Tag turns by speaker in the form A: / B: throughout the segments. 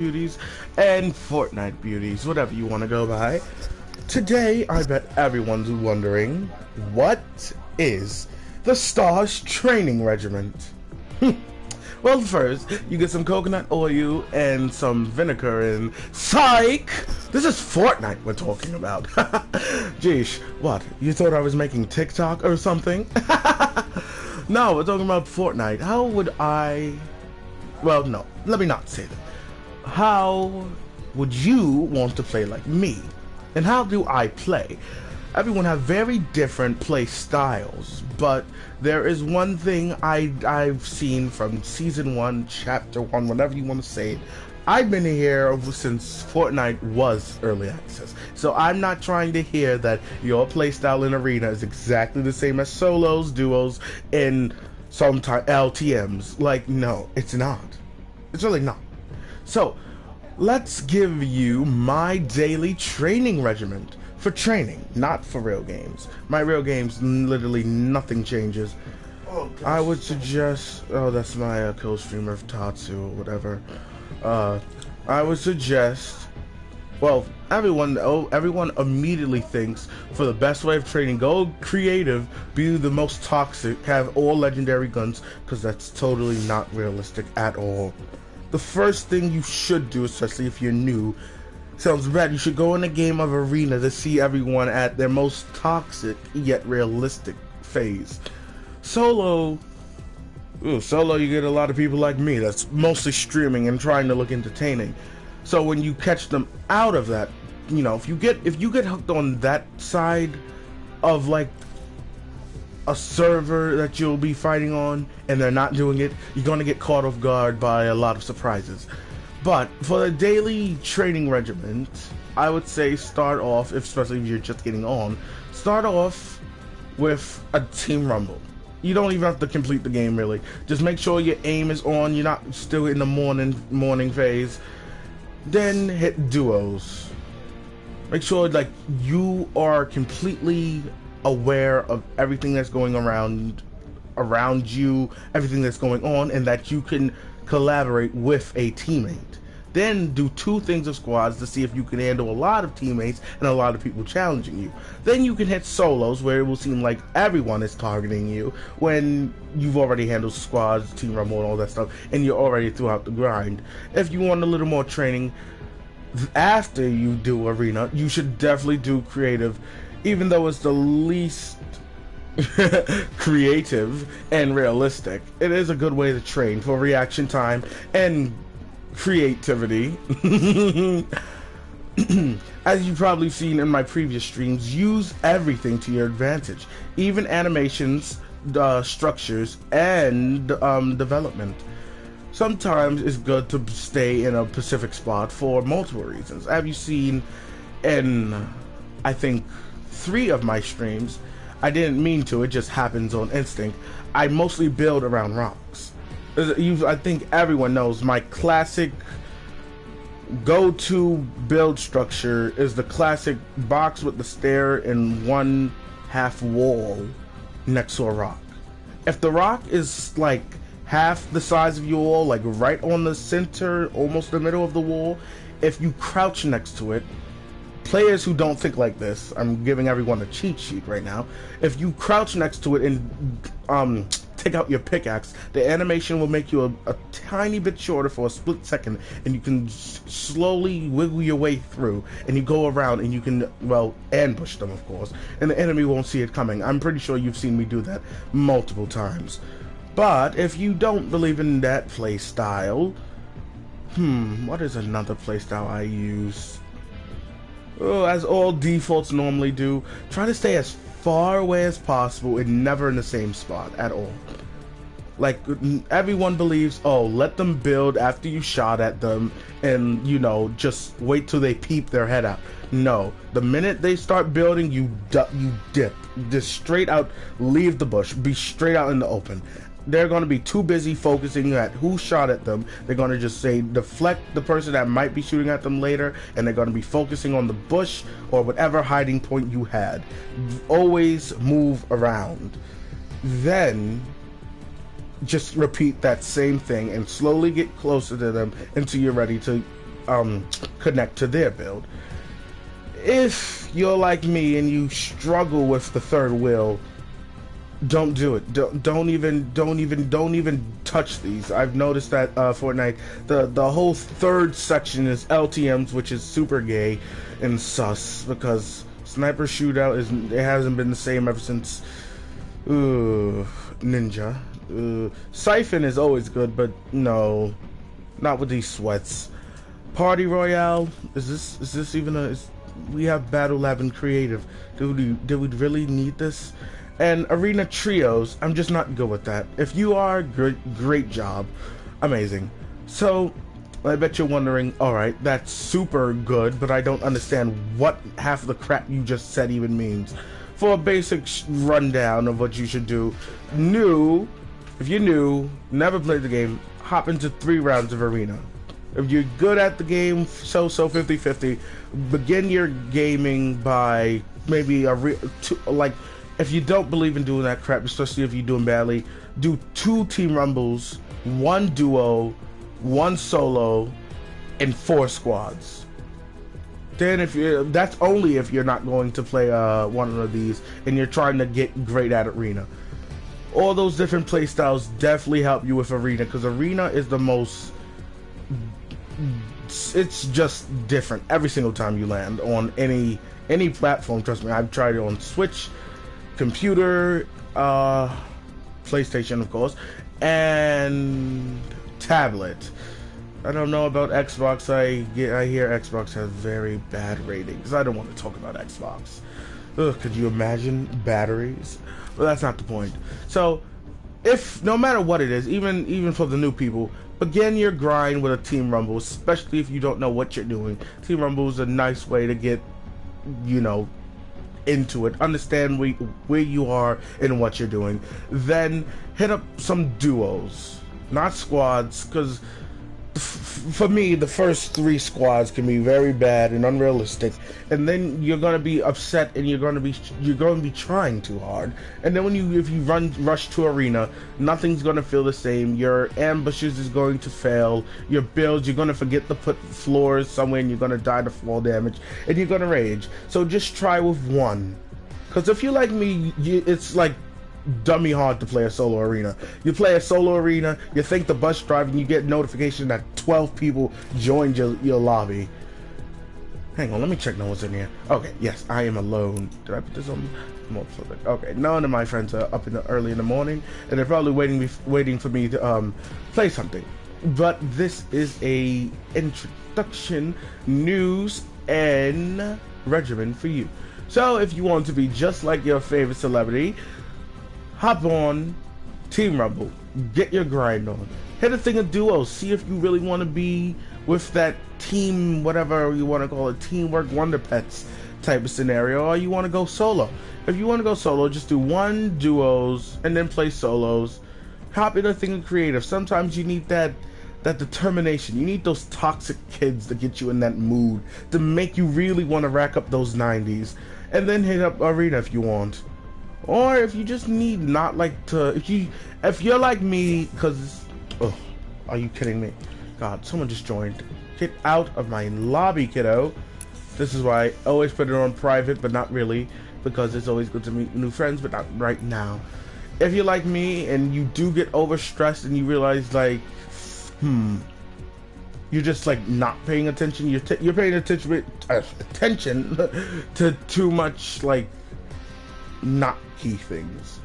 A: beauties and Fortnite beauties, whatever you want to go by. Today, I bet everyone's wondering, what is the STARS training regiment? Well, first, you get some coconut oil and some vinegar and psych! This is Fortnite we're talking about. Jeesh, what? You thought I was making TikTok or something? No, we're talking about Fortnite. How would I... Well, no, let me not say that. How would you want to play like me? And how do I play? Everyone have very different play styles, but there is one thing I've seen from Season 1, Chapter 1, whatever you want to say it. I've been here since Fortnite was early access, so I'm not trying to hear that your playstyle in Arena is exactly the same as solos, duos, and sometimes LTMs. Like, no, it's not. It's really not. So, let's give you my daily training regiment. For training, not for real games. My real games, literally nothing changes. I would suggest... Oh, that's my co-streamer, Tatsu, or whatever. I would suggest... Well, everyone immediately thinks for the best way of training, go creative, be the most toxic, have all legendary guns, because that's totally not realistic at all. The first thing you should do, especially if you're new, sounds bad, you should go in a game of Arena to see everyone at their most toxic yet realistic phase. Solo, you get a lot of people like me that's mostly streaming and trying to look entertaining. So when you catch them out of that, you know, if you get hooked on that side of like a server that you'll be fighting on and they're not doing it, you're gonna get caught off guard by a lot of surprises. But for the daily training regiment, I would say start off, especially if you're just getting on, start off with a team rumble. You don't even have to complete the game really. Just make sure your aim is on, you're not still in the morning phase. Then hit duos. Make sure like you are completely aware of everything that's going around you, everything that's going on, and that you can collaborate with a teammate. Then do 2 things of squads to see if you can handle a lot of teammates and a lot of people challenging you. Then you can hit solos where it will seem like everyone is targeting you when you've already handled squads, team rumble, and all that stuff, and you're already throughout the grind. If you want a little more training after you do Arena, you should definitely do creative, even though it's the least creative and realistic. It is a good way to train for reaction time and creativity. As you've probably seen in my previous streams, use everything to your advantage, even animations, structures, and development. Sometimes it's good to stay in a specific spot for multiple reasons. Have you seen in, I think, 3 of my streams, I didn't mean to, it just happens on instinct, I mostly build around rocks. I think everyone knows my classic go-to build structure is the classic box with the stair and 1/2 wall next to a rock. If the rock is like half the size of your wall, like right on the center, almost the middle of the wall, if you crouch next to it, players who don't think like this, I'm giving everyone a cheat sheet right now. If you crouch next to it and take out your pickaxe, the animation will make you a tiny bit shorter for a split second, and you can slowly wiggle your way through, and you go around and you can, well, ambush them, of course, and the enemy won't see it coming. I'm pretty sure you've seen me do that multiple times. But if you don't believe in that play style, what is another play style I use? Oh, as all defaults normally do, try to stay as far away as possible and never in the same spot at all. Like, everyone believes, oh, let them build after you shot at them and, you know, just wait till they peep their head out. No, the minute they start building, you dip. Just straight out, leave the bush, be straight out in the open. They're going to be too busy focusing at who shot at them. They're going to just say deflect the person that might be shooting at them later, and they're going to be focusing on the bush or whatever hiding point you had. Always move around. Then just repeat that same thing and slowly get closer to them until you're ready to connect to their build. If you're like me and you struggle with the third wheel, don't do it. Don't even touch these. I've noticed that Fortnite, the whole third section is LTMs, which is super gay and sus, because sniper shootout it hasn't been the same ever since Ninja. Siphon is always good, but no, not with these sweats. Party Royale, is this even we have Battle Lab and Creative. Did we really need this? And Arena Trios, I'm just not good with that. If you are, great job. Amazing. So, I bet you're wondering, alright, that's super good, but I don't understand what half of the crap you just said even means. For a basic rundown of what you should do, if you're new, never played the game, hop into 3 rounds of Arena. If you're good at the game, so 50-50, begin your gaming by maybe if you don't believe in doing that crap, especially if you're doing badly, do 2 team rumbles, 1 duo, 1 solo, and 4 squads. Then that's only if you're not going to play one of these and you're trying to get great at Arena. All those different play styles definitely help you with Arena, because Arena is the most, it's just different every single time you land on any platform. Trust me, I've tried it on Switch, computer, PlayStation of course, and tablet. I don't know about Xbox. I hear Xbox has very bad ratings. I don't want to talk about Xbox. Ugh, could you imagine batteries? Well, that's not the point. So, if no matter what it is, even for the new people, begin your grind with a Team Rumble, especially if you don't know what you're doing. Team Rumble is a nice way to get, into it, understand where you are and what you're doing. Then hit up some duos, not squads, because for me the first 3 squads can be very bad and unrealistic, and then you're gonna be upset and you're gonna be trying too hard, and then if you rush to Arena, nothing's gonna feel the same. Your ambushes is going to fail, your builds, you're gonna forget to put floors somewhere and you're gonna die to fall damage and you're gonna rage. So just try with 1, because if you're like me, it's like dummy hard to play a solo arena. You play a solo arena, you think the bus driver, and you get notification that 12 people joined your lobby. Hang on, let me check no one's in here. Okay, yes, I am alone. Did I put this on more public? Okay, none of my friends are up early in the morning, and they're probably waiting for me to play something. But this is a introduction, news, and regimen for you. So if you want to be just like your favorite celebrity, hop on Team Rumble, get your grind on, hit a thing of duos, see if you really want to be with that team, whatever you want to call it, teamwork Wonder Pets type of scenario, or you want to go solo. If you want to go solo, just do 1 duos and then play solos. Hop in a thing of creative. Sometimes you need that determination. You need those toxic kids to get you in that mood, to make you really want to rack up those 90s, and then hit up Arena if you want. Or if you just need if you're like me, because, oh, are you kidding me? God, someone just joined. Get out of my lobby, kiddo. This is why I always put it on private, but not really, because it's always good to meet new friends, but not right now. If you're like me and you do get overstressed and you realize, like, you're just like not paying attention, you're paying attention to too much, like, not key things.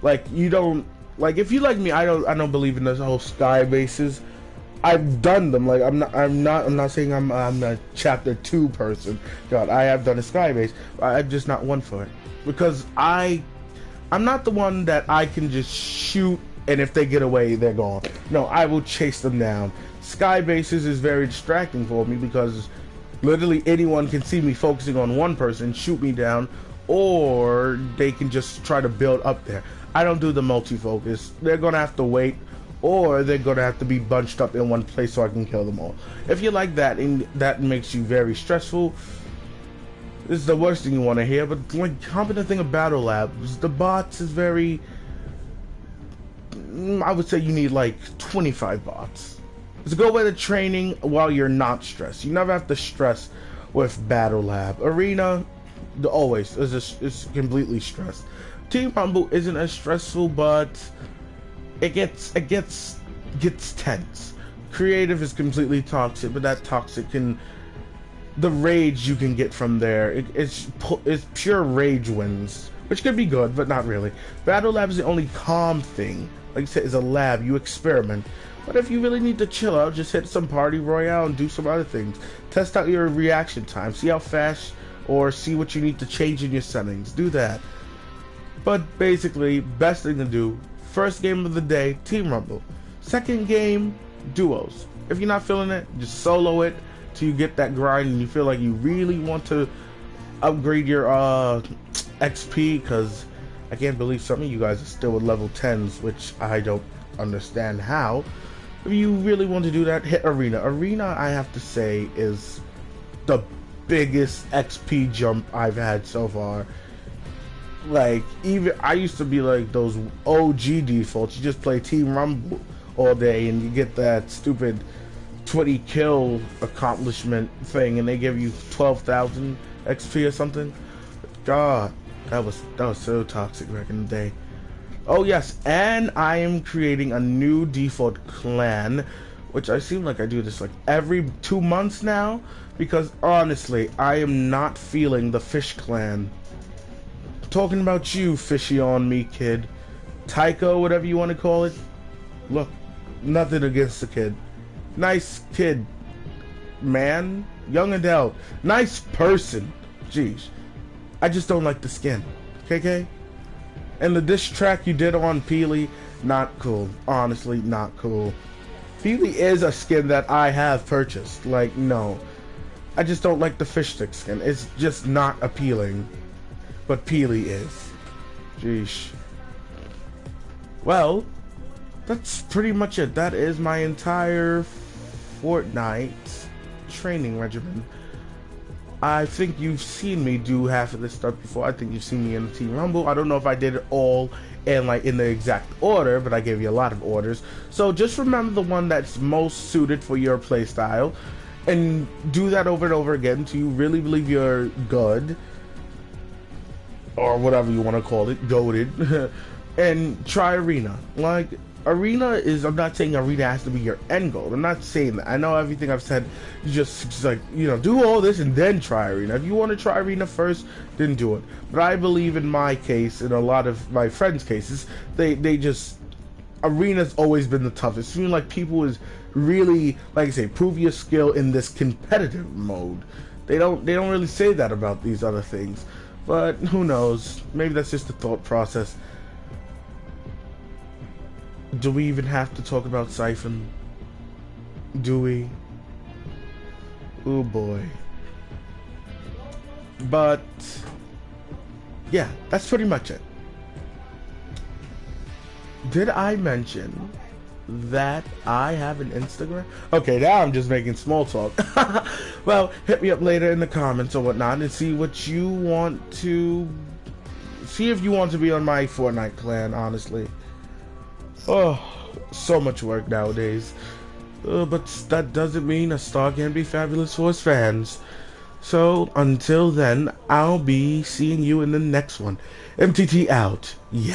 A: Like, you don't, like, if you like me, I don't believe in this whole sky bases. I've done them. Like, I'm not saying I'm a chapter 2 person. God, I have done a sky base. I'm just not one for it, because I'm not the one that I can just shoot and if they get away, they're gone. No, I will chase them down. Sky bases is very distracting for me, because literally anyone can see me focusing on one person, shoot me down, or they can just try to build up there. I don't do the multi-focus. They're gonna have to wait, or they're gonna have to be bunched up in one place so I can kill them all. If you like that and that makes you very stressful, this is the worst thing you want to hear. But like, competent thing of Battle Labs, the bots is very, I would say you need like 25 bots. It's a good way to training while you're not stressed. You never have to stress with Battle Lab. Arena, always is completely stressed. Team Rumble isn't as stressful, but it gets tense. Creative is completely toxic, but that toxic can, the rage you can get from there, it's pure rage wins, which could be good, but not really. Battle Lab is the only calm thing. Like I said, it's a lab, you experiment. But if you really need to chill out, just hit some Party Royale and do some other things. Test out your reaction time, see how fast, or see what you need to change in your settings. Do that. But basically, best thing to do, first game of the day, Team Rumble. Second game, duos. If you're not feeling it, just solo it till you get that grind and you feel like you really want to upgrade your XP, because I can't believe some of you guys are still at level 10s, which I don't understand how. If you really want to do that, hit Arena. Arena, I have to say, is the biggest XP jump I've had so far. Like, even I used to be like those OG defaults. You just play Team Rumble all day and you get that stupid 20 kill accomplishment thing and they give you 12,000 XP or something. God, that was so toxic back in the day. Oh yes, and I am creating a new default clan, which I seem like I do this like every 2 months now, because honestly, I am not feeling the fish clan. Talking about you, fishy on me kid. Tycho, whatever you want to call it. Look, nothing against the kid. Nice kid. Man, young adult. Nice person. Jeez. I just don't like the skin. KK? And the diss track you did on Peely, not cool. Honestly, not cool. Peely is a skin that I have purchased. Like, no. I just don't like the fish stick skin. It's just not appealing. But Peely is. Jeez. Well, that's pretty much it. That is my entire Fortnite training regimen. I think you've seen me do half of this stuff before. I think you've seen me in the Team Rumble. I don't know if I did it all in the exact order, but I gave you a lot of orders. So just remember the one that's most suited for your playstyle, and do that over and over again until you really believe you're good, or whatever you want to call it, goated. And try Arena. Like, Arena is, I'm not saying Arena has to be your end goal. I'm not saying that. I know everything I've said, you just like, you know, do all this and then try Arena. If you want to try Arena first, then do it. But I believe in my case, in a lot of my friends' cases, they just, Arena's always been the toughest. It seems like people is really, like I say, prove your skill in this competitive mode. They don't really say that about these other things. But who knows? Maybe that's just the thought process. Do we even have to talk about Siphon? Do we? Oh boy. But yeah, that's pretty much it. Did I mention that I have an Instagram? Okay, now I'm just making small talk. Well, hit me up later in the comments or whatnot and see what you want to see, if you want to be on my Fortnite clan, honestly. Oh, so much work nowadays. But that doesn't mean a star can't be fabulous for his fans. So, until then, I'll be seeing you in the next one. MTT out. Yeah.